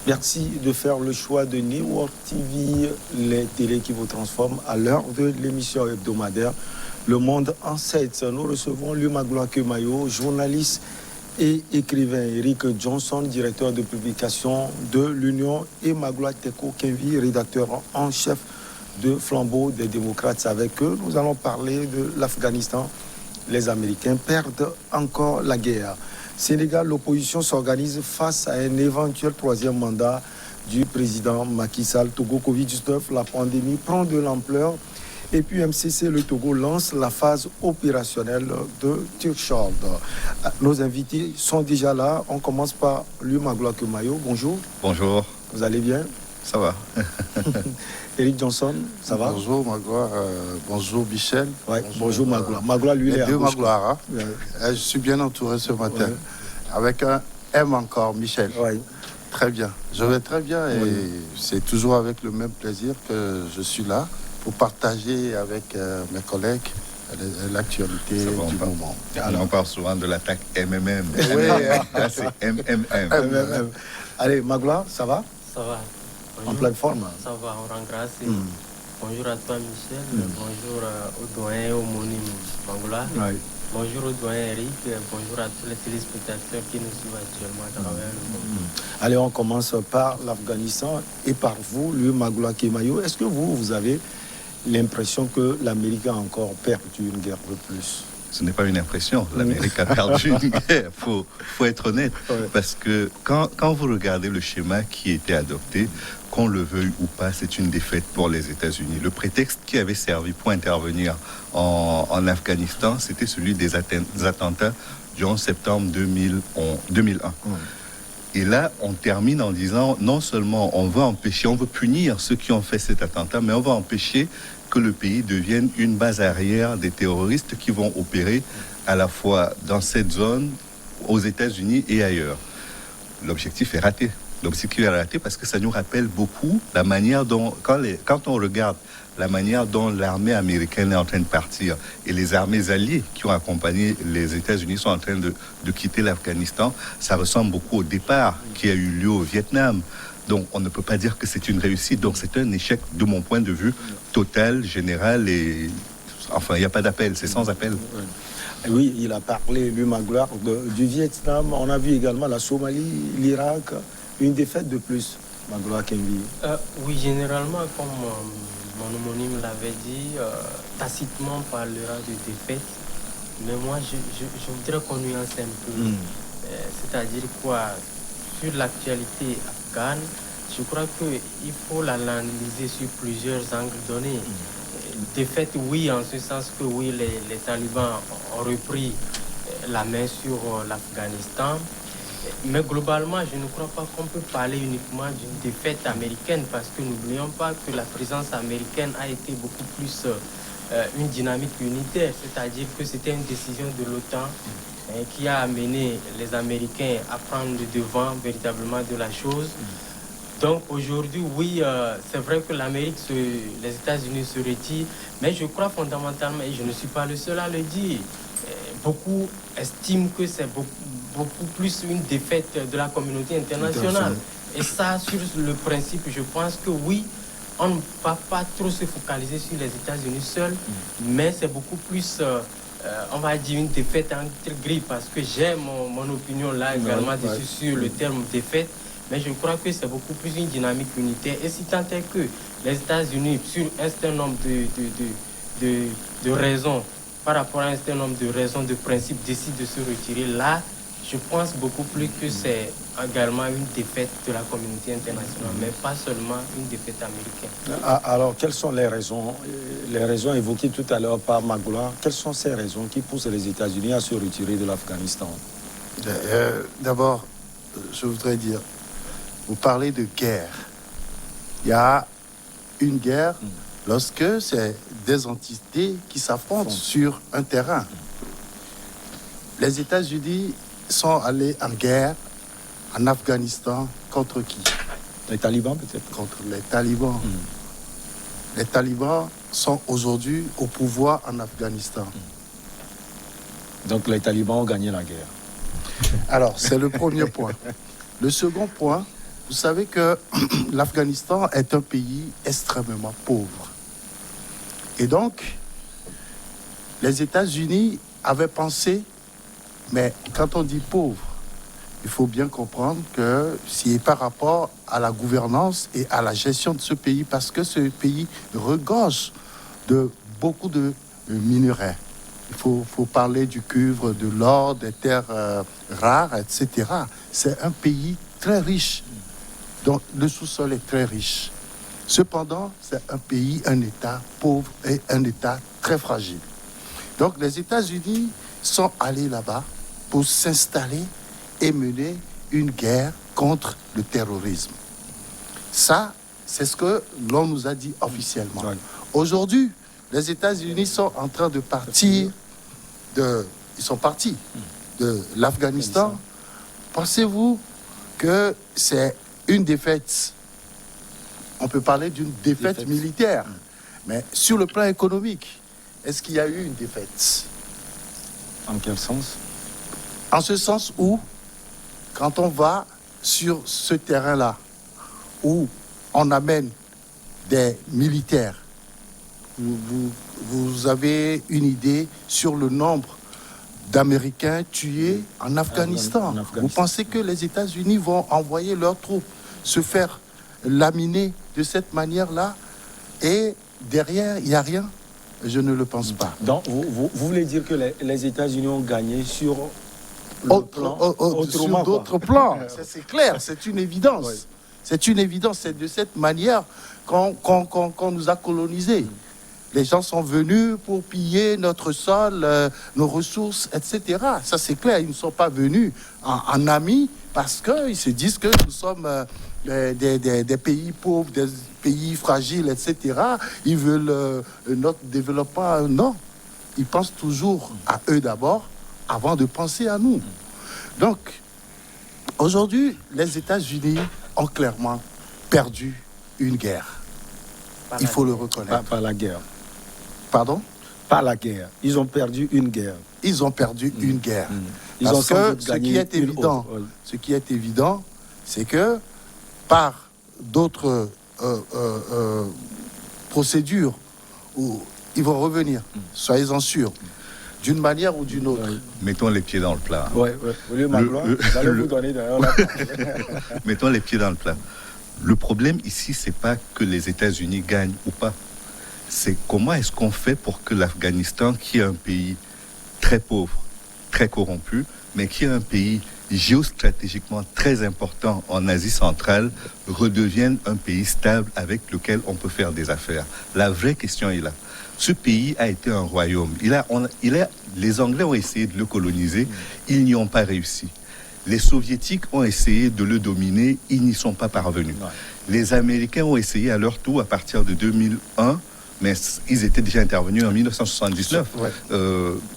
Merci de faire le choix de Network TV, les télés qui vous transforment à l'heure de l'émission hebdomadaire Le Monde en 7. Nous recevons Louis Magloire Kemayo, journaliste et écrivain. Eric Johnson, directeur de publication de l'Union, et Magloire Teko Kenvi, rédacteur en chef de Flambeau des démocrates. Avec eux, nous allons parler de l'Afghanistan. Les Américains perdent encore la guerre. Sénégal, l'opposition s'organise face à un éventuel troisième mandat du président Macky Sall. Togo, Covid-19, la pandémie prend de l'ampleur. Et puis MCC, le Togo, lance la phase opérationnelle de Turchard. Nos invités sont déjà là. On commence par Louis Magloire Kemayo. Bonjour. Bonjour. Vous allez bien? Ça va. Eric Johnson, ça va? Bonjour Magloire, bonjour Michel. Ouais, bonjour Magloire. Magloire, lui, il est à deux gauche. Magloire, hein? Ouais. Je suis bien entouré ce matin. Ouais. Avec un M encore, Michel. Ouais. Très bien. Je vais très bien et Oui. c'est toujours avec le même plaisir que je suis là pour partager avec mes collègues l'actualité du moment. Alors, on parle souvent de l'attaque MMM. Oui. Là, c'est MMM. MMM. Allez, Magloire, ça va? Ça va. Bonjour. En pleine forme. Ça va, on rend grâce. Bonjour à toi, Michel. Bonjour au doyen et au monime Magloire. Ouais. Bonjour au doyen Eric. Bonjour à tous les téléspectateurs qui nous suivent actuellement à travers le monde. Allez, on commence par l'Afghanistan et par vous, Louis Magloire Kemayo. Est-ce que vous avez l'impression que l'Amérique a encore perdu une guerre de plus? Ce n'est pas une impression. L'Amérique a perdu une guerre. Faut être honnête. Ouais. Parce que quand vous regardez le schéma qui était adopté, qu'on le veuille ou pas, c'est une défaite pour les États-Unis. Le prétexte qui avait servi pour intervenir en Afghanistan, c'était celui des attentats du 11 septembre 2001. Et là, on termine en disant, non seulement on veut punir ceux qui ont fait cet attentat, mais on va empêcher que le pays devienne une base arrière des terroristes qui vont opérer à la fois dans cette zone, aux États-Unis et ailleurs. L'objectif est raté. L'objectif est raté parce que ça nous rappelle beaucoup la manière dont, quand on regarde la manière dont l'armée américaine est en train de partir et les armées alliées qui ont accompagné les États-Unis sont en train de quitter l'Afghanistan, ça ressemble beaucoup au départ qui a eu lieu au Vietnam. Donc, on ne peut pas dire que c'est une réussite. Donc, c'est un échec, de mon point de vue, total, général et... Enfin, il n'y a pas d'appel, c'est sans appel. Oui, il a parlé, Louis Magloire, du Vietnam. On a vu également la Somalie, l'Irak. Une défaite de plus, Magloire Kenvi. Oui, généralement, comme mon homonyme l'avait dit, tacitement on parlera de défaite. Mais moi, je voudrais qu'on nuance un peu. C'est-à-dire quoi? Sur l'actualité afghane, je crois qu'il faut l'analyser sur plusieurs angles donnés. Défaite, oui, en ce sens que oui, les talibans ont repris la main sur l'Afghanistan. Mais globalement, je ne crois pas qu'on peut parler uniquement d'une défaite américaine parce que n'oublions pas que la présence américaine a été beaucoup plus une dynamique unitaire, c'est-à-dire que c'était une décision de l'OTAN qui a amené les Américains à prendre le devant véritablement de la chose. Donc aujourd'hui, oui, c'est vrai que les États-Unis se retirent, mais je crois fondamentalement, et je ne suis pas le seul à le dire, beaucoup estiment que c'est beaucoup plus une défaite de la communauté internationale. Et ça, sur le principe, je pense que oui, on ne va pas trop se focaliser sur les États-Unis seuls, mais c'est beaucoup plus... on va dire une défaite entre gris parce que j'ai mon opinion là également dessus sur le terme défaite, mais je crois que c'est beaucoup plus une dynamique unitaire. Et si tant est que les États-Unis, sur un certain nombre de raisons, par rapport à un certain nombre de raisons, de principes, décident de se retirer, là, je pense beaucoup plus que c'est également une défaite de la communauté internationale, mais pas seulement une défaite américaine. Alors, quelles sont les raisons évoquées tout à l'heure par Magloire? Quelles sont ces raisons qui poussent les États-Unis à se retirer de l'Afghanistan? D'abord, je voudrais dire, vous parlez de guerre. Il y a une guerre lorsque c'est des entités qui s'affrontent sur un terrain. Les États-Unis sont allés en guerre en Afghanistan contre qui? Les talibans peut-être? Contre les talibans. Les talibans sont aujourd'hui au pouvoir en Afghanistan. Donc les talibans ont gagné la guerre. Alors, c'est le premier point. Le second point, Vous savez que l'Afghanistan est un pays extrêmement pauvre. Et donc, les États-Unis avaient pensé, mais quand on dit pauvre, il faut bien comprendre que c'est par rapport à la gouvernance et à la gestion de ce pays, parce que ce pays regorge de beaucoup de minerais. Il faut parler du cuivre, de l'or, des terres rares, etc. C'est un pays très riche. Donc, le sous-sol est très riche. Cependant, c'est un pays, un État pauvre et un État très fragile. Donc, les États-Unis sont allés là-bas pour s'installer et mener une guerre contre le terrorisme. Ça, c'est ce que l'on nous a dit officiellement. Ouais. Aujourd'hui, les États-Unis sont en train de partir ils sont partis de l'Afghanistan. Pensez-vous que c'est une défaite? On peut parler d'une défaite militaire. Mais sur le plan économique, est-ce qu'il y a eu une défaite? En quel sens? En ce sens où, quand on va sur ce terrain-là, où on amène des militaires, vous avez une idée sur le nombre d'Américains tués en Afghanistan. Vous pensez que les États-Unis vont envoyer leurs troupes se faire laminer de cette manière-là et derrière, il n'y a rien? Je ne le pense pas. Donc, vous voulez dire que les États-Unis ont gagné sur sur d'autres plans. C'est clair, c'est une évidence. Oui. C'est une évidence. C'est de cette manière qu'on nous a colonisés. Les gens sont venus pour piller notre sol, nos ressources, etc. Ça, c'est clair. Ils ne sont pas venus en amis parce qu'ils se disent que nous sommes des pays pauvres, des pays fragiles, etc. Ils veulent notre développement. Non. Ils pensent toujours à eux d'abord avant de penser à nous. Donc, aujourd'hui, les États-Unis ont clairement perdu une guerre. Il faut le reconnaître. Pas la guerre. Pardon? Pas la guerre. Ils ont perdu une guerre. Ils ont perdu une guerre. Ils Parce ont sans doute gagné ce qui est évident, c'est que par d'autres procédures où ils vont revenir, soyez-en sûrs, d'une manière ou d'une autre. Mettons les pieds dans le plat. Oui. Vous allez vous donner d'ailleurs la parole. Mettons les pieds dans le plat. Le problème ici, c'est pas que les États-Unis gagnent ou pas. C'est comment est-ce qu'on fait pour que l'Afghanistan, qui est un pays très pauvre, très corrompu, mais qui est un pays géostratégiquement très important en Asie centrale, redevienne un pays stable avec lequel on peut faire des affaires. La vraie question est là. Ce pays a été un royaume. Les Anglais ont essayé de le coloniser, ils n'y ont pas réussi. Les Soviétiques ont essayé de le dominer, ils n'y sont pas parvenus. Les Américains ont essayé à leur tour à partir de 2001, mais ils étaient déjà intervenus en 1979.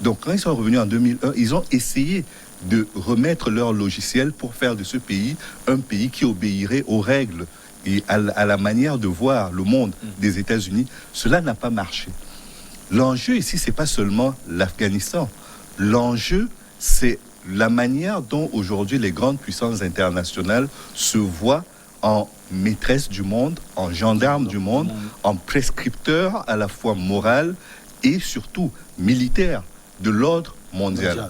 Donc quand ils sont revenus en 2001, ils ont essayé de remettre leur logiciel pour faire de ce pays un pays qui obéirait aux règles et à la manière de voir le monde des États-Unis. Cela n'a pas marché. L'enjeu ici, c'est pas seulement l'Afghanistan. L'enjeu, c'est la manière dont aujourd'hui les grandes puissances internationales se voient en maîtresse du monde, en gendarme du monde, en prescripteur à la fois moral et surtout militaire de l'ordre mondial.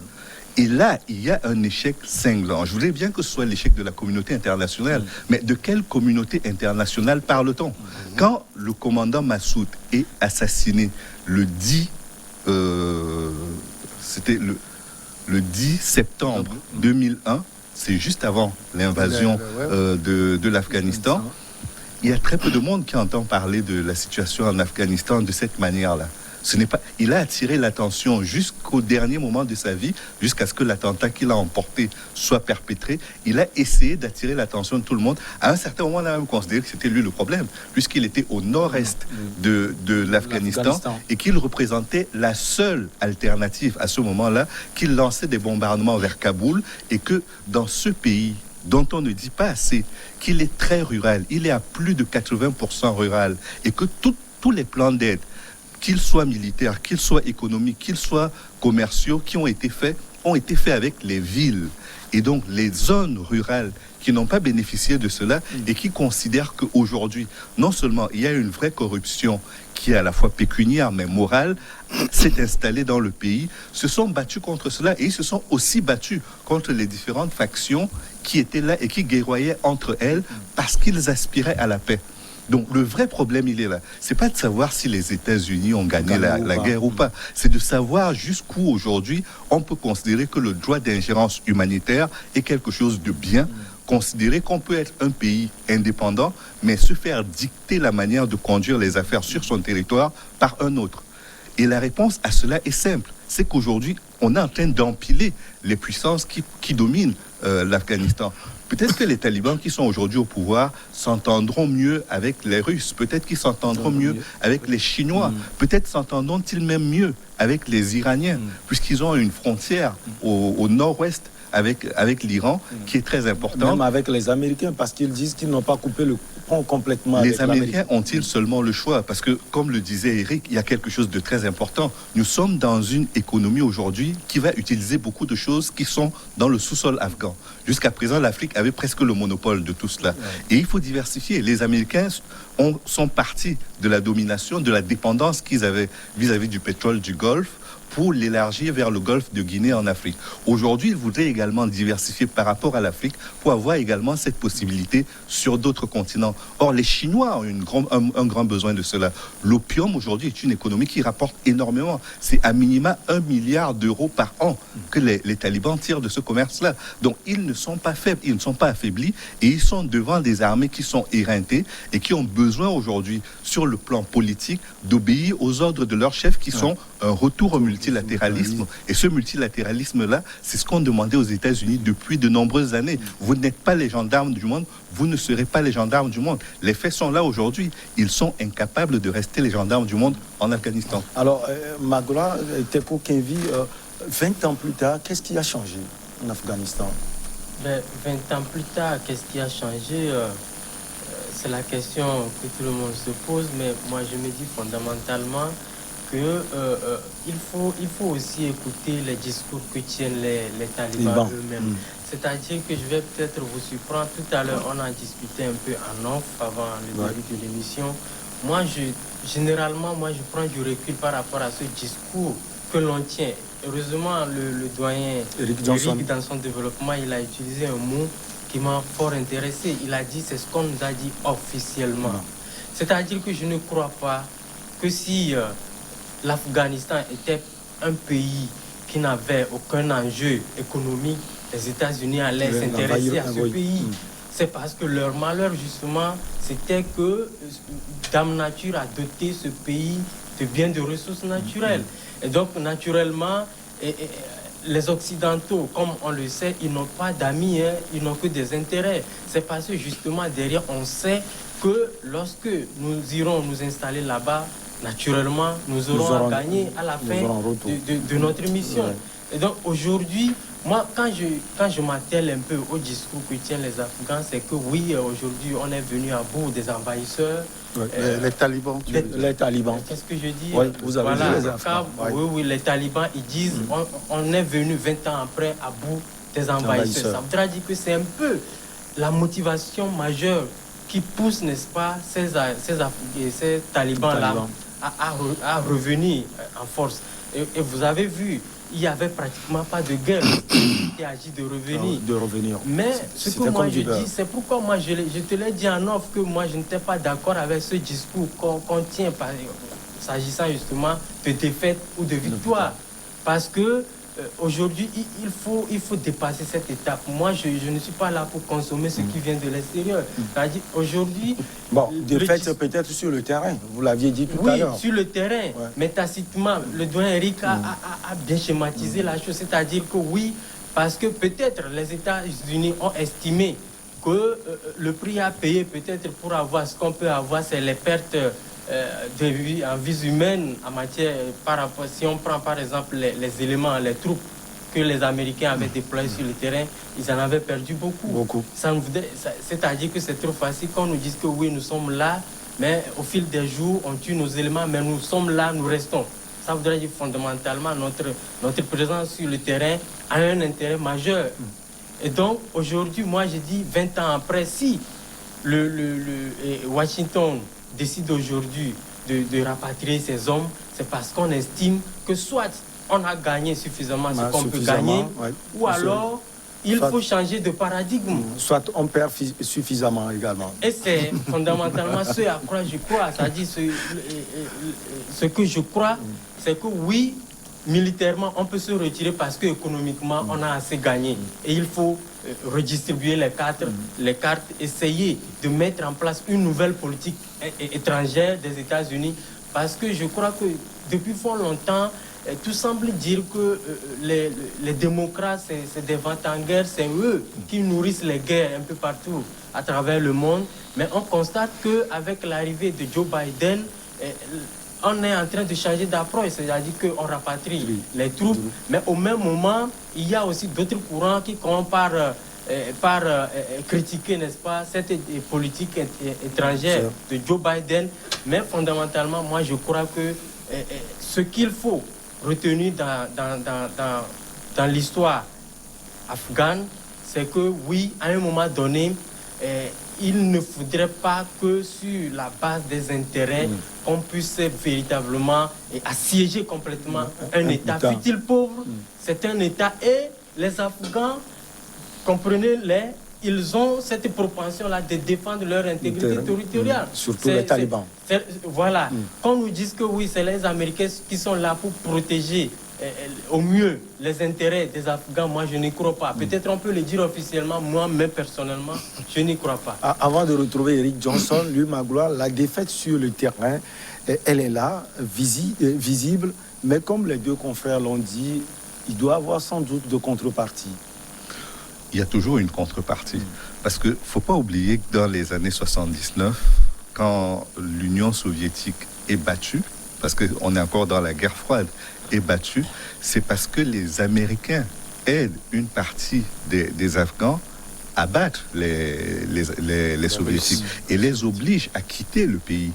Et là, il y a un échec cinglant. Je voudrais bien que ce soit l'échec de la communauté internationale. Mais de quelle communauté internationale parle-t-on? Quand le commandant Massoud est assassiné le 10 septembre 2001, c'est juste avant l'invasion de l'Afghanistan, il y a très peu de monde qui entend parler de la situation en Afghanistan de cette manière-là. Il a attiré l'attention jusqu'au dernier moment de sa vie, jusqu'à ce que l'attentat qu'il a emporté soit perpétré. Il a essayé d'attirer l'attention de tout le monde. À un certain moment, on a même considéré que c'était lui le problème, puisqu'il était au nord-est de l'Afghanistan et qu'il représentait la seule alternative à ce moment-là, qu'il lançait des bombardements vers Kaboul et que dans ce pays dont on ne dit pas assez, qu'il est très rural, il est à plus de 80% rural et que tous les plans d'aide, qu'ils soient militaires, qu'ils soient économiques, qu'ils soient commerciaux, qui ont été faits, ont été faits avec les villes. Et donc, les zones rurales qui n'ont pas bénéficié de cela et qui considèrent qu'aujourd'hui, non seulement il y a une vraie corruption qui est à la fois pécuniaire mais morale, s'est installée dans le pays, se sont battus contre cela et ils se sont aussi battus contre les différentes factions qui étaient là et qui guerroyaient entre elles parce qu'ils aspiraient à la paix. Donc le vrai problème, il est là. C'est pas de savoir si les États-Unis ont gagné la guerre ou pas. C'est de savoir jusqu'où aujourd'hui on peut considérer que le droit d'ingérence humanitaire est quelque chose de bien, considérer qu'on peut être un pays indépendant, mais se faire dicter la manière de conduire les affaires sur son territoire par un autre. Et la réponse à cela est simple. C'est qu'aujourd'hui, on est en train d'empiler les puissances qui dominent l'Afghanistan. Peut-être que les talibans qui sont aujourd'hui au pouvoir s'entendront mieux avec les Russes. Peut-être qu'ils s'entendront mieux avec les Chinois. Peut-être s'entendront-ils même mieux avec les Iraniens, puisqu'ils ont une frontière au nord-ouest avec l'Iran, qui est très importante. Même avec les Américains, parce qu'ils disent qu'ils n'ont pas coupé le pont complètement. Les Américains ont-ils seulement le choix? Parce que, comme le disait Eric, il y a quelque chose de très important. Nous sommes dans une économie aujourd'hui qui va utiliser beaucoup de choses qui sont dans le sous-sol afghan. Jusqu'à présent, l'Afrique avait presque le monopole de tout cela. Et il faut diversifier. Les Américains sont partis de la domination, de la dépendance qu'ils avaient vis-à-vis du pétrole du Golfe, pour l'élargir vers le golfe de Guinée en Afrique. Aujourd'hui, ils voudraient également diversifier par rapport à l'Afrique pour avoir également cette possibilité sur d'autres continents. Or, les Chinois ont un grand besoin de cela. L'opium, aujourd'hui, est une économie qui rapporte énormément. C'est à minima 1 milliard d'euros par an que les talibans tirent de ce commerce-là. Donc, ils ne sont pas faibles, ils ne sont pas affaiblis et ils sont devant des armées qui sont éreintées et qui ont besoin aujourd'hui, sur le plan politique, d'obéir aux ordres de leurs chefs qui sont un retour au multilatéralisme. Et ce multilatéralisme-là, c'est ce qu'on demandait aux États-Unis depuis de nombreuses années. Vous n'êtes pas les gendarmes du monde, vous ne serez pas les gendarmes du monde. Les faits sont là aujourd'hui. Ils sont incapables de rester les gendarmes du monde en Afghanistan. Alors, Magloire, Teko Kenvi, 20 ans plus tard, qu'est-ce qui a changé en Afghanistan? 20 ans plus tard, qu'est-ce qui a changé? C'est la question que tout le monde se pose, mais moi je me dis fondamentalement que il faut aussi écouter les discours que tiennent les talibans eux-mêmes. C'est-à-dire que je vais peut-être vous surprendre. Tout à l'heure, on en discutait un peu en off avant le début de l'émission. Généralement, je prends du recul par rapport à ce discours que l'on tient. Heureusement, le doyen Eric, dans son développement, il a utilisé un mot qui m'a fort intéressé. Il a dit, c'est ce qu'on nous a dit officiellement. C'est-à-dire que je ne crois pas que si l'Afghanistan était un pays qui n'avait aucun enjeu économique, les États-Unis allaient s'intéresser à ce pays. C'est parce que leur malheur, justement, c'était que Dame Nature a doté ce pays de biens de ressources naturelles. Et donc, naturellement, les Occidentaux, comme on le sait, ils n'ont pas d'amis, ils n'ont que des intérêts. C'est parce que, justement, derrière, on sait que lorsque nous irons nous installer là-bas, naturellement, nous aurons gagné à la fin de notre mission. Et donc, aujourd'hui, moi, quand je m'attelle un peu au discours que tiennent les Afghans, c'est que oui, aujourd'hui, on est venu à bout des envahisseurs. Les talibans. Les talibans. Qu'est-ce que je dis? Vous avez dit les Afghans. Oui, les talibans, ils disent on est venu 20 ans après à bout des envahisseurs. Ça voudrait dire que c'est un peu la motivation majeure qui pousse, n'est-ce pas, ces talibans-là à revenir en force. Et vous avez vu, il n'y avait pratiquement pas de guerre qui agit de revenir. Mais ce que moi je dis, c'est pourquoi moi je te l'ai dit en off que moi je n'étais pas d'accord avec ce discours qu'on tient s'agissant justement de défaite ou de victoire. Parce que aujourd'hui, il faut dépasser cette étape. Moi, je ne suis pas là pour consommer ce qui vient de l'extérieur. C'est-à-dire, aujourd'hui... Bon, défaite peut-être sur le terrain, vous l'aviez dit tout à l'heure. Oui, sur le terrain. Mais tacitement, le doyen Eric a bien schématisé la chose. C'est-à-dire que oui, parce que peut-être les États-Unis ont estimé que le prix à payer peut-être pour avoir ce qu'on peut avoir, c'est les pertes en vie humaine en matière, par rapport, si on prend par exemple les éléments, les troupes que les Américains avaient déployées sur le terrain, ils en avaient perdu beaucoup. C'est-à-dire que c'est trop facile qu'on nous dise que oui, nous sommes là, mais au fil des jours, on tue nos éléments, mais nous sommes là, nous restons. ça voudrait dire fondamentalement notre présence sur le terrain a un intérêt majeur. Et donc, aujourd'hui, moi, je dis 20 ans après, si Washington décide aujourd'hui de rapatrier ces hommes, c'est parce qu'on estime que soit on a gagné suffisamment ce qu'on peut gagner, ou alors il faut changer de paradigme. Soit on perd suffisamment également. Et c'est fondamentalement ce à quoi je crois. C'est-à-dire ce que je crois, c'est que oui, militairement, on peut se retirer parce qu'économiquement, on a assez gagné. Et il faut redistribuer les cartes, essayer de mettre en place une nouvelle politique étrangère des États-Unis. Parce que je crois que depuis fort longtemps, tout semble dire que les démocrates, c'est des vents en guerre, c'est eux qui nourrissent les guerres un peu partout à travers le monde. Mais on constate qu'avec l'arrivée de Joe Biden, on est en train de changer d'approche, c'est-à-dire qu'on rapatrie les troupes, mais au même moment, il y a aussi d'autres courants qui commencent par critiquer, n'est-ce pas, cette politique étrangère de Joe Biden. Mais fondamentalement, moi, je crois que ce qu'il faut retenir dans l'histoire afghane, c'est que oui, à un moment donné, il ne faudrait pas que sur la base des intérêts, qu'on puisse véritablement assiéger complètement un État. Fut-il pauvre, c'est un État. Et les Afghans, comprenez-les, ils ont cette propension-là de défendre leur intégrité territoriale. Surtout les talibans. Voilà. Qu'on nous dise que oui, c'est les Américains qui sont là pour protéger au mieux les intérêts des Afghans, moi je n'y crois pas. Peut-être on peut le dire officiellement, moi-même personnellement, je n'y crois pas. Avant de retrouver Eric Johnson, lui, Magloire, la défaite sur le terrain, elle est là, visible, mais comme les deux confrères l'ont dit, il doit y avoir sans doute de contrepartie. Il y a toujours une contrepartie. Parce qu'il ne faut pas oublier que dans les années 79, quand l'Union soviétique est battue, parce qu'on est encore dans la guerre froide, est battue, c'est parce que les Américains aident une partie des Afghans à battre les Soviétiques et les obligent à quitter le pays.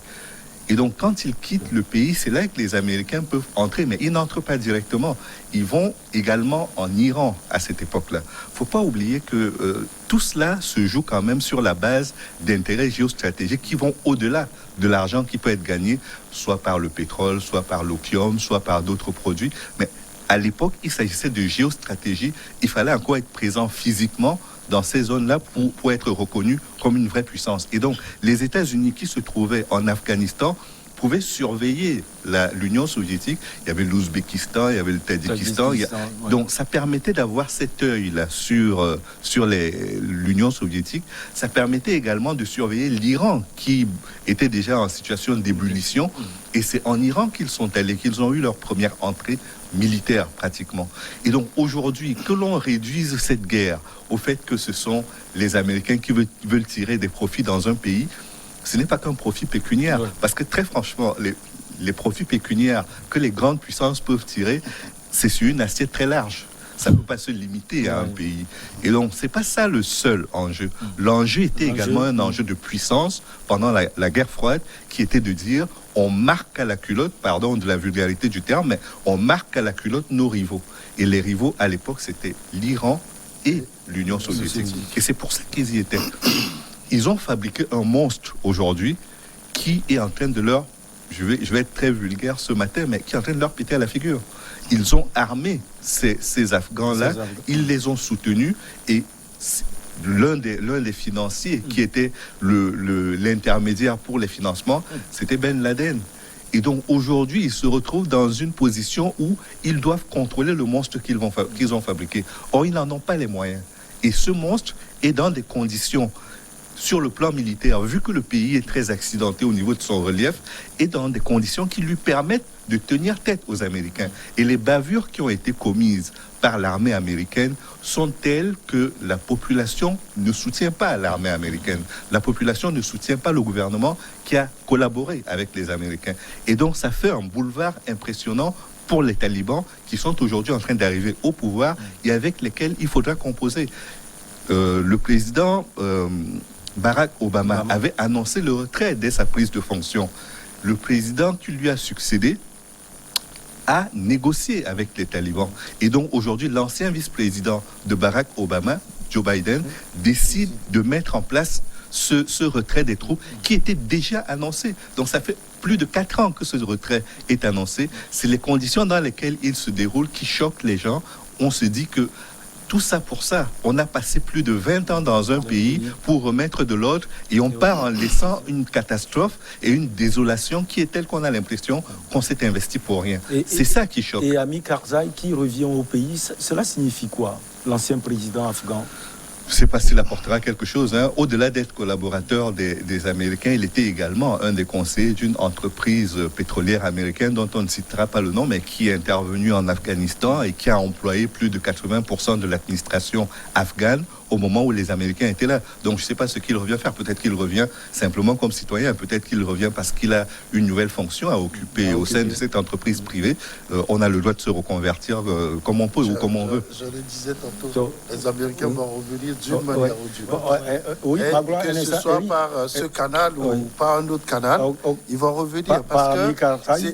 Et donc, quand ils quittent le pays, c'est là que les Américains peuvent entrer, mais ils n'entrent pas directement. Ils vont également en Iran à cette époque-là. Il ne faut pas oublier que tout cela se joue quand même sur la base d'intérêts géostratégiques qui vont au-delà de l'argent qui peut être gagné, soit par le pétrole, soit par l'opium, soit par d'autres produits. Mais à l'époque, il s'agissait de géostratégie. Il fallait encore être présent physiquement dans ces zones-là pour être reconnu comme une vraie puissance. Et donc, les États-Unis qui se trouvaient en Afghanistan pouvaient surveiller l'Union soviétique. Il y avait l'Ouzbékistan, il y avait le Tadjikistan. Donc, ça permettait d'avoir cet œil-là sur l'Union soviétique. Ça permettait également de surveiller l'Iran, qui était déjà en situation d'ébullition. Et c'est en Iran qu'ils sont allés, qu'ils ont eu leur première entrée militaire, pratiquement. Et donc, aujourd'hui, que l'on réduise cette guerre au fait que ce sont les Américains qui veulent tirer des profits dans un pays, ce n'est pas qu'un profit pécuniaire. Parce que très franchement, les profits pécuniaires que les grandes puissances peuvent tirer, c'est sur une assiette très large. Ça ne peut pas se limiter à un pays. Et donc, ce n'est pas ça le seul enjeu. L'enjeu était également un enjeu de puissance pendant la guerre froide, qui était de dire, on marque à la culotte, pardon de la vulgarité du terme, mais on marque à la culotte nos rivaux. Et les rivaux, à l'époque, c'était l'Iran et l'Union soviétique. Et c'est pour ça qu'ils y étaient. Ils ont fabriqué un monstre aujourd'hui qui est en train de leur, je vais être très vulgaire ce matin, mais qui est en train de leur péter à la figure. Ils ont armé ces Afghans-là, ils les ont soutenus, et l'un des financiers qui était l'intermédiaire pour les financements, c'était Ben Laden. Et donc aujourd'hui, ils se retrouvent dans une position où ils doivent contrôler le monstre qu'ils ont fabriqué. Or, ils n'en ont pas les moyens. Et ce monstre est dans des conditions, sur le plan militaire, vu que le pays est très accidenté au niveau de son relief, et dans des conditions qui lui permettent de tenir tête aux Américains. Et les bavures qui ont été commises par l'armée américaine sont telles que la population ne soutient pas l'armée américaine. La population ne soutient pas le gouvernement qui a collaboré avec les Américains. Et donc, ça fait un boulevard impressionnant pour les talibans qui sont aujourd'hui en train d'arriver au pouvoir et avec lesquels il faudra composer. Le président Barack Obama avait annoncé le retrait dès sa prise de fonction. Le président qui lui a succédé a négocié avec les talibans. Et donc aujourd'hui, l'ancien vice-président de Barack Obama, Joe Biden, décide de mettre en place ce retrait des troupes qui était déjà annoncé. Donc ça fait plus de 4 ans que ce retrait est annoncé. C'est les conditions dans lesquelles il se déroule qui choquent les gens. On se dit que tout ça pour ça. On a passé plus de 20 ans dans un pays pour remettre de l'ordre et on part en laissant une catastrophe et une désolation qui est telle qu'on a l'impression qu'on s'est investi pour rien. C'est ça qui choque. Et Ami Karzai qui revient au pays, cela signifie quoi, l'ancien président afghan? Je ne sais pas s'il apportera quelque chose. Au-delà d'être collaborateur des Américains, il était également un des conseillers d'une entreprise pétrolière américaine dont on ne citera pas le nom, mais qui est intervenu en Afghanistan et qui a employé plus de 80% de l'administration afghane au moment où les Américains étaient là. Donc je ne sais pas ce qu'il revient faire. Peut-être qu'il revient simplement comme citoyen. Peut-être qu'il revient parce qu'il a une nouvelle fonction à occuper au sein de cette entreprise privée. On a le droit de se reconvertir comme on peut ou comme on veut. Je le disais tantôt, les Américains vont revenir d'une manière ou d'une autre. Oui, que ce soit par ce canal ou par un autre canal, ils vont revenir. Parce que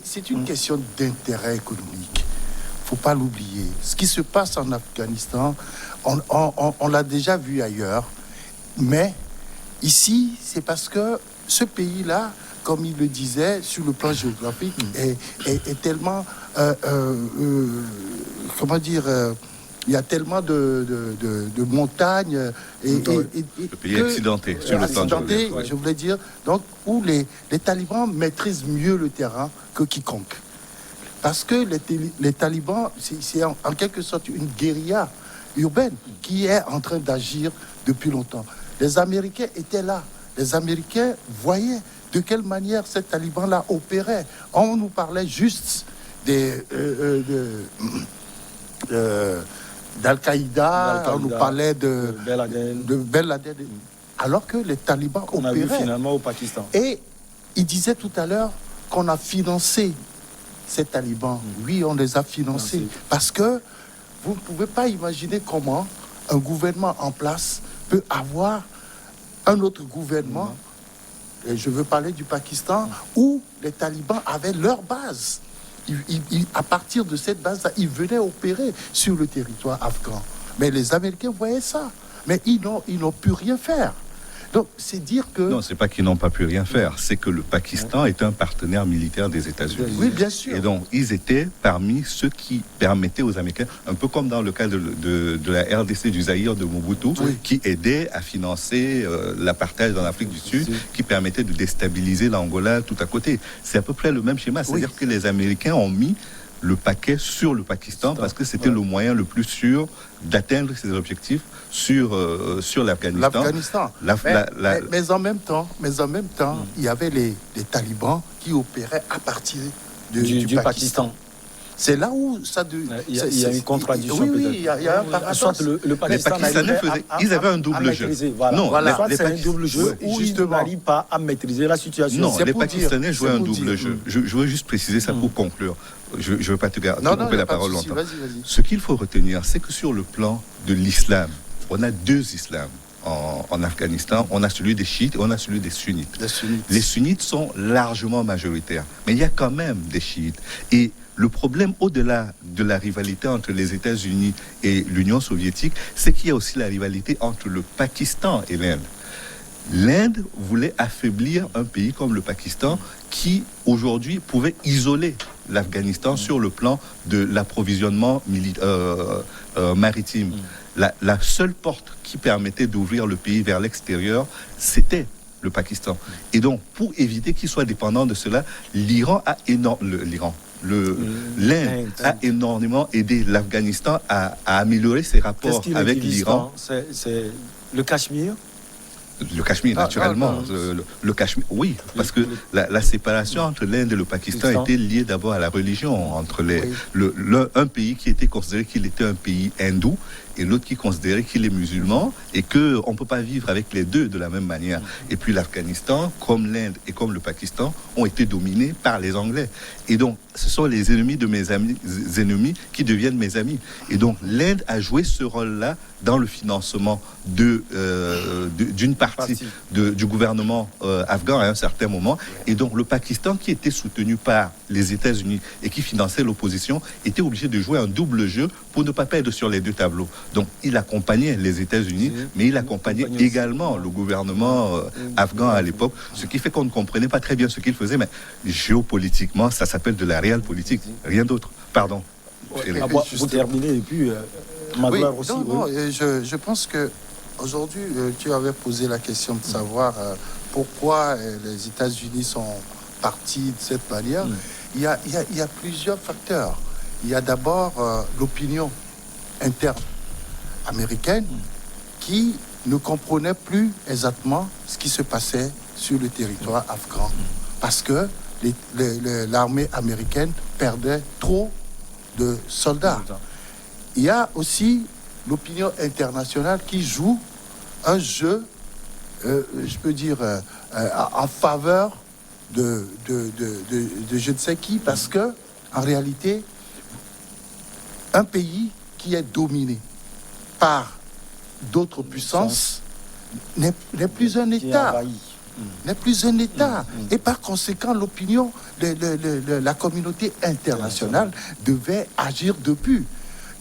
c'est une question d'intérêt économique. Il ne faut pas l'oublier. Ce qui se passe en Afghanistan, on l'a déjà vu ailleurs. Mais ici, c'est parce que ce pays-là, comme il le disait, sur le plan géographique, est tellement... comment dire... il y a tellement de montagnes le pays accidenté sur le plan géographique. Je voulais dire, donc où les talibans maîtrisent mieux le terrain que quiconque. Parce que les talibans, c'est en quelque sorte une guérilla urbaine qui est en train d'agir depuis longtemps. Les Américains étaient là. Les Américains voyaient de quelle manière ces talibans-là opéraient. On nous parlait juste d'Al-Qaïda, on nous parlait de Ben Laden, alors que les talibans opéraient. On a vu finalement au Pakistan. Et il disait tout à l'heure qu'on a financé ces talibans. Oui, on les a financés. Parce que vous ne pouvez pas imaginer comment un gouvernement en place peut avoir un autre gouvernement, et je veux parler du Pakistan, où les talibans avaient leur base. À partir de cette base-là, ils venaient opérer sur le territoire afghan. Mais les Américains voyaient ça. Mais ils n'ont pu rien faire. Donc, c'est dire que... Non, c'est pas qu'ils n'ont pas pu rien faire. C'est que le Pakistan est un partenaire militaire des États-Unis. Oui, bien sûr. Et donc, ils étaient parmi ceux qui permettaient aux Américains, un peu comme dans le cas de la RDC du Zaïre de Mobutu, qui aidait à financer l'apartheid en Afrique du Sud, qui permettait de déstabiliser l'Angola tout à côté. C'est à peu près le même schéma. C'est-à-dire que les Américains ont mis le paquet sur le Pakistan parce que c'était le moyen le plus sûr d'atteindre ses objectifs sur l'Afghanistan. Mais en même temps, il y avait les talibans qui opéraient à partir du Pakistan. C'est là où ça... Il y a une contradiction. Oui, il y a un paradoxe. Le Pakistan, les Pakistanais ils avaient un double jeu. C'est un double jeu où ils n'arrivent pas à maîtriser la situation. Non, les Pakistanais jouaient un double jeu. Je veux juste préciser ça pour conclure. Je ne veux pas te couper la parole longtemps. Vas-y. Ce qu'il faut retenir, c'est que sur le plan de l'islam, on a 2 islams en Afghanistan. On a celui des chiites et on a celui des sunnites. Les sunnites sont largement majoritaires, mais il y a quand même des chiites. Et le problème, au-delà de la rivalité entre les États-Unis et l'Union soviétique, c'est qu'il y a aussi la rivalité entre le Pakistan et l'Inde. L'Inde voulait affaiblir un pays comme le Pakistan qui, aujourd'hui, pouvait isoler l'Afghanistan sur le plan de l'approvisionnement maritime. La seule porte qui permettait d'ouvrir le pays vers l'extérieur, c'était le Pakistan. Et donc, pour éviter qu'il soit dépendant de cela, l'Inde a énormément aidé l'Afghanistan à améliorer ses rapports avec l'Iran. C'est le Cachemire. Le Cachemire, naturellement. Le Cachemire, oui, parce que la séparation entre l'Inde et le Pakistan était liée d'abord à la religion, entre un pays qui était considéré qu'il était un pays hindou et l'autre qui considérait qu'il est musulman et qu'on ne peut pas vivre avec les deux de la même manière. Et puis l'Afghanistan, comme l'Inde et comme le Pakistan, ont été dominés par les Anglais. Et donc, ce sont les ennemis de mes ennemis qui deviennent mes amis. Et donc, l'Inde a joué ce rôle-là dans le financement d'une partie du gouvernement afghan à un certain moment. Et donc le Pakistan, qui était soutenu par les États-Unis et qui finançait l'opposition, était obligé de jouer un double jeu pour ne pas perdre sur les deux tableaux. Donc il accompagnait les États-Unis, mais il accompagnait également le gouvernement afghan à l'époque, ce qui fait qu'on ne comprenait pas très bien ce qu'il faisait, mais géopolitiquement, ça s'appelle de la réelle politique, rien d'autre. Pardon. Vous terminez et puis Magloire aussi. Je pense que aujourd'hui, tu avais posé la question de savoir pourquoi les États-Unis sont partis de cette manière. Il y a plusieurs facteurs. Il y a d'abord l'opinion interne américaine qui ne comprenait plus exactement ce qui se passait sur le territoire afghan. Parce que l'armée américaine perdait trop de soldats. Il y a aussi l'opinion internationale qui joue un jeu, je peux dire, en faveur de je ne sais qui, parce que en réalité, un pays qui est dominé par d'autres puissances n'est plus un État. N'est plus un État. Et par conséquent, l'opinion de la communauté internationale devait agir depuis.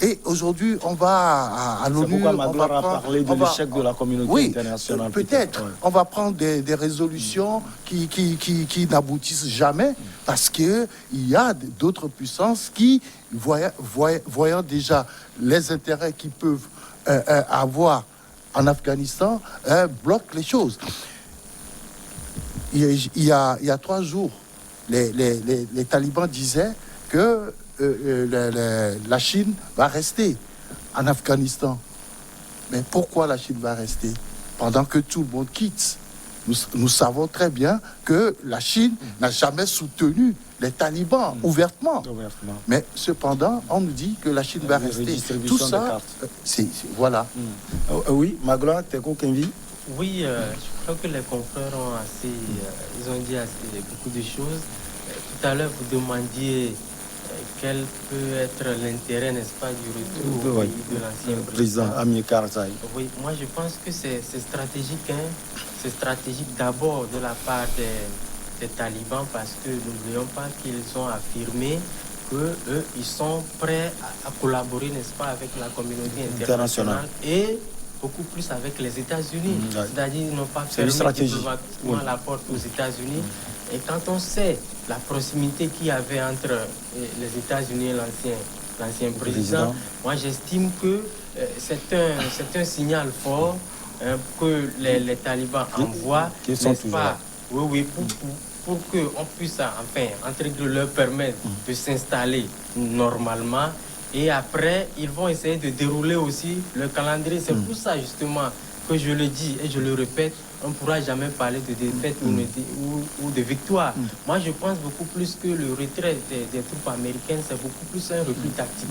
Et aujourd'hui, on va à l'ONU... C'est pourquoi Magloire a parlé de l'échec de la communauté internationale. Peut-être. On va prendre des résolutions qui n'aboutissent jamais parce qu'il y a d'autres puissances qui, voyant déjà les intérêts qu'ils peuvent avoir en Afghanistan, bloquent les choses. Il y a 3 jours, les talibans disaient que la Chine va rester en Afghanistan. Mais pourquoi la Chine va rester pendant que tout le monde quitte? Nous savons très bien que la Chine n'a jamais soutenu les talibans ouvertement. Mais cependant, on nous dit que la Chine va rester. Tout ça, voilà. Oui, Magloire, t'es Kenvi? Oui, je crois que les confrères ont ils ont dit beaucoup de choses. Tout à l'heure, vous demandiez quel peut être l'intérêt, n'est-ce pas, du retour au pays de l'ancien président Amir Karzai. Oui, moi je pense que c'est stratégique. C'est stratégique d'abord de la part des talibans parce que n'oublions pas qu'ils ont affirmé qu'eux, ils sont prêts à collaborer, n'est-ce pas, avec la communauté internationale et beaucoup plus avec les États-Unis. C'est-à-dire qu'ils n'ont pas fermé diplomatiquement la porte aux États-Unis. Et quand on sait la proximité qu'il y avait entre les États-Unis et l'ancien président, moi j'estime que c'est un signal fort que les talibans envoient, n'est-ce pas, pour qu'on puisse, enfin, entre guillemets, leur permettre de s'installer normalement. Et après, ils vont essayer de dérouler aussi le calendrier. C'est pour ça, justement, que je le dis et je le répète, on ne pourra jamais parler de défaite ou de victoire. Moi, je pense beaucoup plus que le retrait des troupes américaines, c'est beaucoup plus un repli tactique.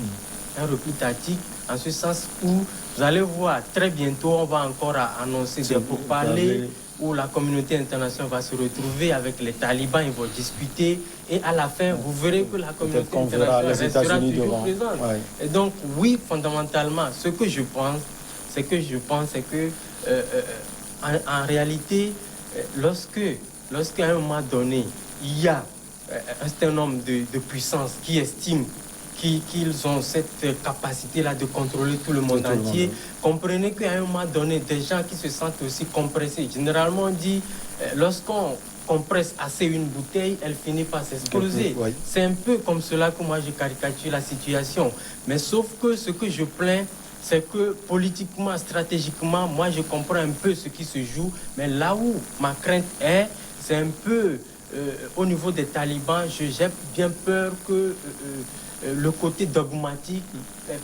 Un repli tactique, en ce sens où, vous allez voir, très bientôt, on va encore annoncer des pourparlers où la communauté internationale va se retrouver avec les talibans, ils vont discuter, et à la fin, vous verrez que la communauté internationale restera toujours présente. Et donc, oui, fondamentalement, ce que je pense, c'est que en réalité, lorsqu'à un moment donné, il y a un certain nombre de puissances qui estiment qu'ils ont cette capacité-là de contrôler tout le monde entier, comprenez qu'à un moment donné, des gens qui se sentent aussi compressés. Généralement, on dit, lorsqu'on compresse assez une bouteille, elle finit par s'exploser. C'est un peu comme cela que moi je caricature la situation. Mais sauf que ce que je plains, c'est que politiquement, stratégiquement, moi je comprends un peu ce qui se joue, mais là où ma crainte est, c'est un peu au niveau des talibans, j'ai bien peur que le côté dogmatique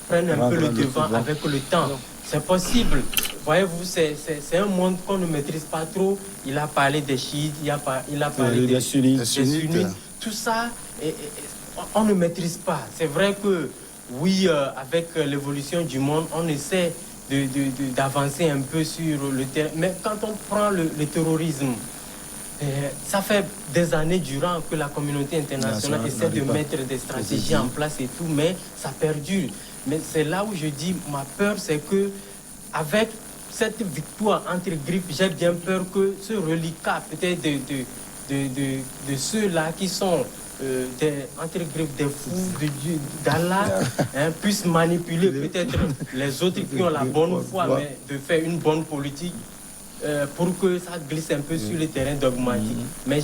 prenne un peu le devant avec le temps. C'est possible. Voyez-vous, c'est un monde qu'on ne maîtrise pas trop. Il a parlé des chiites, il a parlé des sunnites. Tout ça, on ne maîtrise pas. C'est vrai que, oui, avec l'évolution du monde, on essaie d'avancer un peu sur le terrain. Mais quand on prend le terrorisme, ça fait des années durant que la communauté internationale essaie de mettre des stratégies en place et tout, mais ça perdure. Mais c'est là où je dis, ma peur, c'est que avec cette victoire entre griffes, j'ai bien peur que ce reliquat peut-être de ceux-là qui sont entre griffes des fous d'Allah puissent manipuler peut-être les autres qui ont la bonne foi, mais de faire une bonne politique pour que ça glisse un peu sur le terrain dogmatique. Mais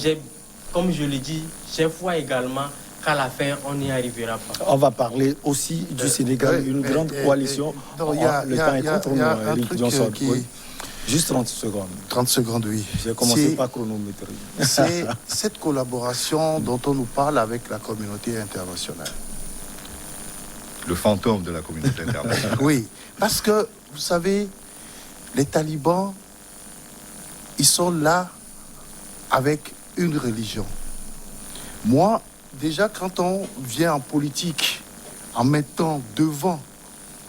comme je l'ai dit, j'ai foi également qu'à la fin, on n'y arrivera pas. On va parler aussi du Sénégal, une grande coalition. Le temps est contre nous, Eric Johnson. Juste 30 secondes. 30 secondes, oui. J'ai commencé par chronométrer. C'est cette collaboration dont on nous parle avec la communauté internationale. Le fantôme de la communauté internationale. Oui, parce que, vous savez, les talibans, ils sont là avec une religion. Moi, déjà, quand on vient en politique en mettant devant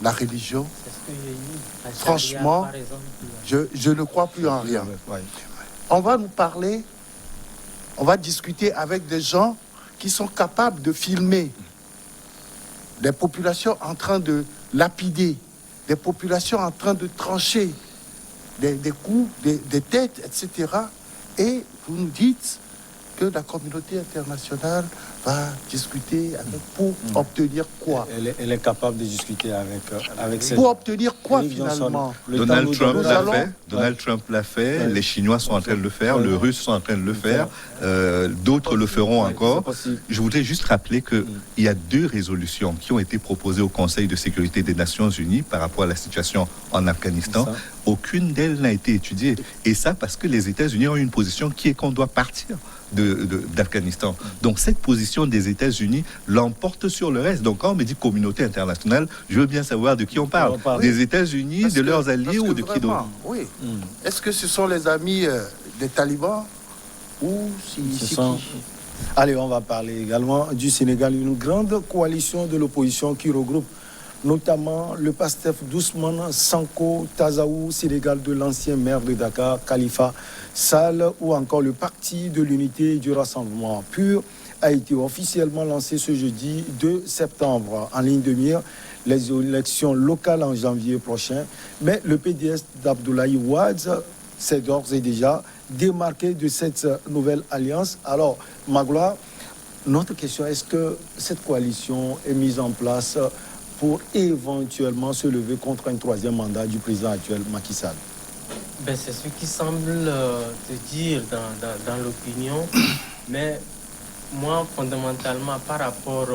la religion, franchement, je ne crois plus en rien. On va nous parler, on va discuter avec des gens qui sont capables de filmer des populations en train de lapider, des populations en train de trancher des coups, des têtes, etc. Et vous nous dites que la communauté internationale va discuter avec pour obtenir quoi? Elle est capable de discuter avec ces pour obtenir quoi finalement? Donald Trump l'a fait, les Chinois sont en train de le faire, les Russes sont en train de le faire, d'autres le feront encore. Je voudrais juste rappeler qu'il y a 2 résolutions qui ont été proposées au Conseil de sécurité des Nations Unies par rapport à la situation en Afghanistan. Aucune d'elles n'a été étudiée. Et ça parce que les États-Unis ont une position qui est qu'on doit partir d'Afghanistan. Donc cette position des États-Unis l'emporte sur le reste. Donc quand on me dit communauté internationale, je veux bien savoir de qui on parle. Des États-Unis, de leurs alliés ou de qui d'autre? Oui. Est-ce que ce sont les amis des talibans ou Allez, on va parler également du Sénégal, une grande coalition de l'opposition qui regroupe notamment le PASTEF d'Ousmane Sanko Tazaou, Sénégal de l'ancien maire de Dakar, Khalifa Sall, ou encore le Parti de l'Unité et du Rassemblement PUR, a été officiellement lancé ce jeudi 2 septembre. En ligne de mire, les élections locales en janvier prochain. Mais le PDS d'Abdoulaye Wade s'est d'ores et déjà démarqué de cette nouvelle alliance. Alors, Magloire, notre question, est-ce que cette coalition est mise en place pour éventuellement se lever contre un 3e mandat du président actuel, Macky Sall? C'est ce qui semble te dire dans l'opinion, mais moi, fondamentalement, par rapport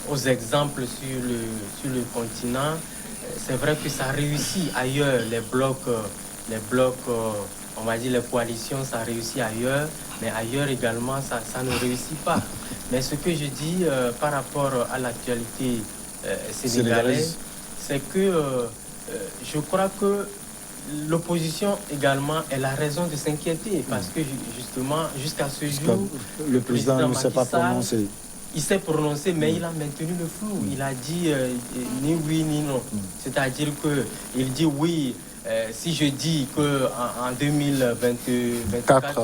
aux exemples sur le continent, c'est vrai que ça réussit ailleurs, les blocs, on va dire les coalitions, ça réussit ailleurs, mais ailleurs également, ça ne réussit pas. Mais ce que je dis par rapport à l'actualité sénégalaise, c'est que je crois que l'opposition également, elle a raison de s'inquiéter parce que justement, jusqu'à ce jour, le président ne s'est pas prononcé. Il s'est prononcé, mais il a maintenu le flou. Il a dit ni oui ni non. C'est-à-dire qu'il dit oui, si je dis qu'en 2024,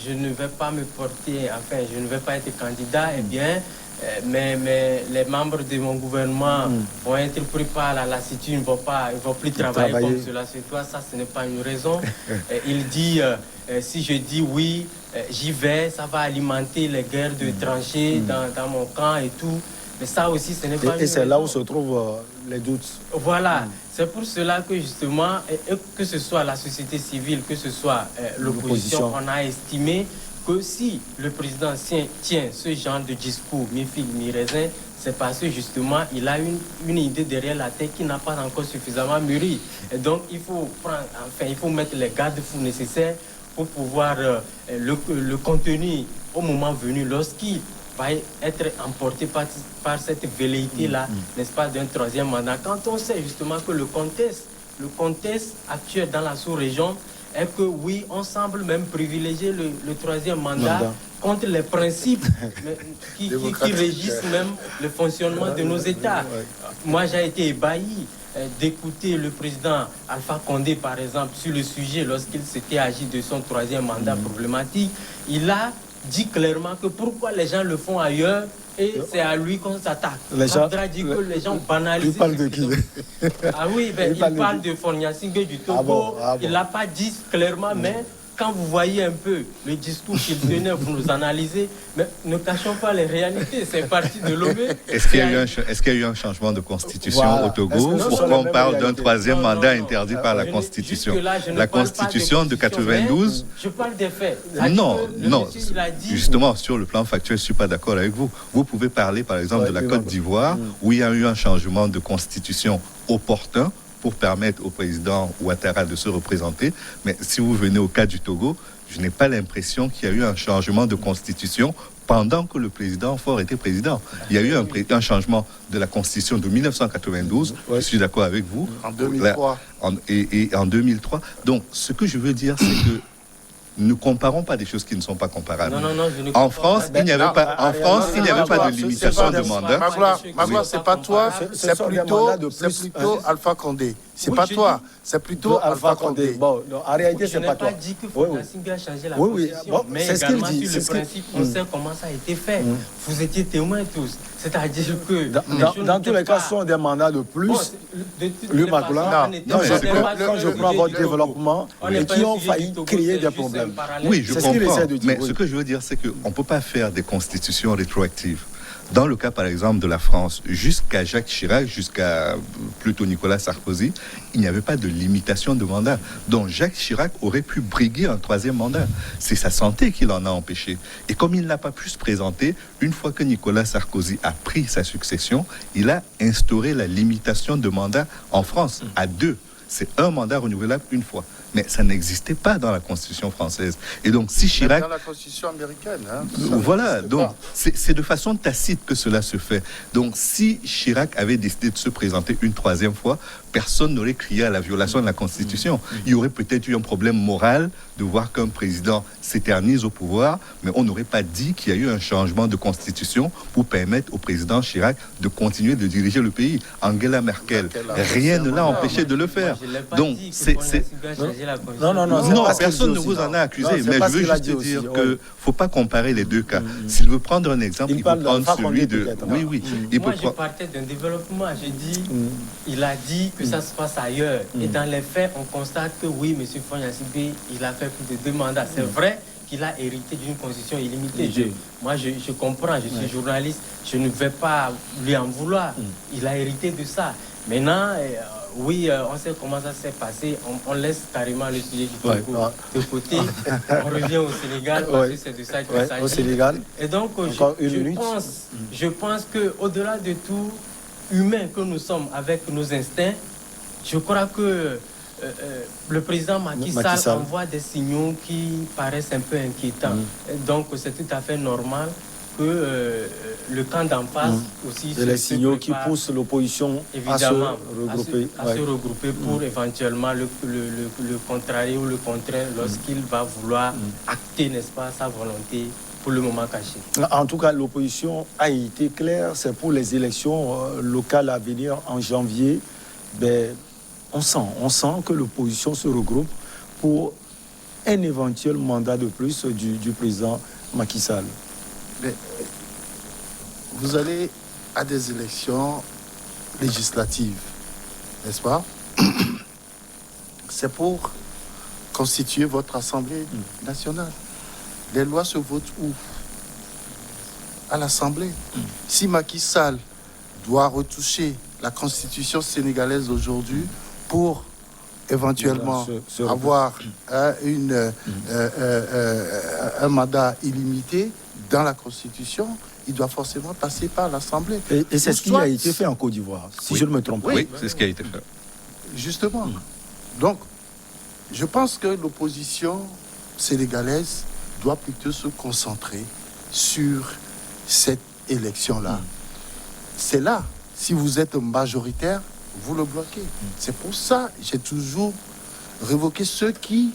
je ne vais pas me porter, enfin, je ne vais pas être candidat, eh bien, mais les membres de mon gouvernement vont être pris par la lassitude, ils ne vont plus travailler comme cela sur toi. Ça, ce n'est pas une raison. Il dit, si je dis oui, j'y vais, ça va alimenter les guerres de tranchées dans mon camp et tout. Mais ça aussi, ce n'est pas une raison. Et c'est là où se trouvent les doutes. Voilà. C'est pour cela que justement, que ce soit la société civile, que ce soit l'opposition, on a estimé que si le président tient ce genre de discours, mi-figue, mi-raisin, c'est parce que justement, il a une idée derrière la tête qui n'a pas encore suffisamment mûri. Et donc, il faut mettre les garde-fous nécessaires pour pouvoir le contenir au moment venu, lorsqu'il va être emporté par cette velléité-là, n'est-ce pas, d'un 3e mandat. Quand on sait justement que le contexte actuel dans la sous-région est que oui, on semble même privilégier le 3e mandat contre les principes qui régissent même le fonctionnement de nos États. Moi, j'ai été ébahi d'écouter le président Alpha Condé, par exemple, sur le sujet, lorsqu'il s'était agi de son 3e mandat problématique. Il a dit clairement que pourquoi les gens le font ailleurs, Et c'est à lui qu'on s'attaque. Les gens- Abdra dit que les gens banalisent. Il parle ce de qu'ils qui? ont. Ah oui, Il il parle parle de de Fornia Singé du Togo. Ah bon. Il ne l'a pas dit clairement, mais quand vous voyez un peu le discours qu'il tenait, vous nous analysez, mais ne cachons pas les réalités. C'est parti de Lomé. Est-ce qu'il y a eu un changement de constitution Voilà. au Est-ce Togo que ce pour sont les qu'on mêmes parle d'un réalités? troisième Non, mandat non. interdit par la Je ne- Constitution? jusque-là, je ne La parle pas Constitution de constitution, 92. mais je parle des faits. Il a dit Non, que le non. monsieur, il a dit- Justement, sur le plan factuel, je ne suis pas d'accord avec vous. Vous pouvez parler, par exemple, Ouais, de la oui, Côte oui. d'Ivoire, où il y a eu un changement de constitution opportun pour permettre au président Ouattara de se représenter. Mais si vous venez au cas du Togo, je n'ai pas l'impression qu'il y a eu un changement de constitution pendant que le président Faure était président. Il y a eu un changement de la constitution de 1992, je suis d'accord avec vous. En 2003. Et en 2003. Donc, ce que je veux dire, c'est que ne comparons pas des choses qui ne sont pas comparables. Non, je ne En comprends France, pas. il n'y avait pas, en France, il n'y avait pas de ce limitation sont de des- mandat. Magloire, c'est pas toi, Ce c'est sont des plutôt, mandats de c'est plus. plutôt Alpha Condé. C'est Oui, pas je toi, dis- c'est plutôt Alpha Condé. Bon, non, en réalité, Je c'est n'ai pas pas toi. dit que Oui, oui. Fondasingue a changé la Oui, oui, position, bon, mais c'est ce qu'il également dit, sur c'est le ce qu'il- principe, on sait comment ça a été fait. Vous étiez témoins tous. C'est-à-dire que... les Dans choses dans tous les n'étaient cas, pas- ce sont des mandats de plus. Bon, de toutes Le les Magloire, façons, on n'était non, pas- mais on c'est n'était que- pas quand sur je le prends sujet votre du Togo. développement, On n'est et pas qui sur ont le sujet failli du Togo, créer c'est des juste problèmes. un parallèle. Oui, je C'est ce qu'il comprends. essaie de dire, Mais oui. ce que je veux dire, c'est qu'on ne peut pas faire des constitutions rétroactives. Dans le cas, par exemple, de la France, jusqu'à Jacques Chirac, jusqu'à plutôt Nicolas Sarkozy, il n'y avait pas de limitation de mandat. Donc Jacques Chirac aurait pu briguer un troisième mandat. C'est sa santé qui l'en a empêché. Et comme il n'a pas pu se présenter, une fois que Nicolas Sarkozy a pris sa succession, il a instauré la limitation de mandat en France à 2. C'est un mandat renouvelable une fois. Mais ça n'existait pas dans la Constitution française. Et donc, si Même Chirac... dans la Constitution américaine. Hein, Voilà, n'existe donc pas. c'est de façon tacite que cela se fait. Donc si Chirac avait décidé de se présenter une troisième fois, personne n'aurait crié à la violation de la Constitution. Il y aurait peut-être eu un problème moral de voir qu'un président s'éternise au pouvoir, mais on n'aurait pas dit qu'il y a eu un changement de Constitution pour permettre au président Chirac de continuer de diriger le pays. Angela Merkel, rien ne l'a empêché de le faire. Moi, je l'ai pas Donc dit que c'est... Fondasingue a changé la Constitution. Non, c'est Non, pas ce qu'il personne dit ne aussi. vous en a accusé, Non, c'est mais pas je ce veux qu'il a juste dit aussi, dire ouais. que ne faut pas comparer les deux cas. S'il veut prendre un exemple, Il il, parle peut prendre d'Alpha Condé, celui de... peut-être. Oui, oui. Il peut Moi, je prendre... partais d'un développement. J'ai dit, il a dit que ça se passe ailleurs. Et dans les faits, on constate que oui, M. Fonyassibé, il a fait plus de 2 mandats. C'est vrai qu'il a hérité d'une constitution illimitée. Moi, je comprends, je suis journaliste, je ne vais pas lui en vouloir. Il a hérité de ça. Maintenant, oui, on sait comment ça s'est passé. On laisse carrément le sujet du Togo de côté. On revient au Sénégal parce que c'est de ça qu'il s'agit. Au Sénégal. Et donc, Encore une minute. je pense qu'au-delà de tout, humain que nous sommes avec nos instincts, je crois que le président Macky Sall envoie des signaux qui paraissent un peu inquiétants. Et donc, c'est tout à fait normal que le camp d'en face aussi... C'est les signaux qui poussent l'opposition à se regrouper. À se regrouper pour éventuellement le contrarier ou le contraire lorsqu'il va vouloir acter, n'est-ce pas, sa volonté pour le moment caché. En tout cas, l'opposition a été claire. C'est pour les élections locales à venir en janvier. Ben, on sent que l'opposition se regroupe pour un éventuel mandat de plus du président Macky Sall. Mais vous allez à des élections législatives, n'est-ce pas? C'est pour constituer votre Assemblée nationale. Les lois se votent où? À l'Assemblée. Si Macky Sall doit retoucher la Constitution sénégalaise aujourd'hui pour éventuellement avoir un mandat illimité dans la Constitution, il doit forcément passer par l'Assemblée. Et c'est ce qui a été fait en Côte d'Ivoire, si je ne me trompe pas. Oui, c'est ce qui a été fait. Justement. Donc, je pense que l'opposition sénégalaise doit plutôt se concentrer sur cette élection-là. C'est là, si vous êtes majoritaire, vous le bloquez. C'est pour ça que j'ai toujours révoqué ceux qui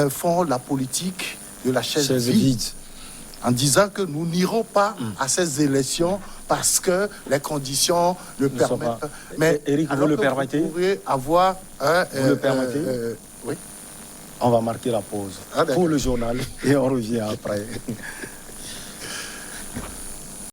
font la politique de la chaise vide, en disant que nous n'irons pas à ces élections parce que les conditions le permettent. Mais Eric, vous le permettez? Vous pourrez avoir vous le permettez? Oui. On va marquer la pause pour le journal et on revient après.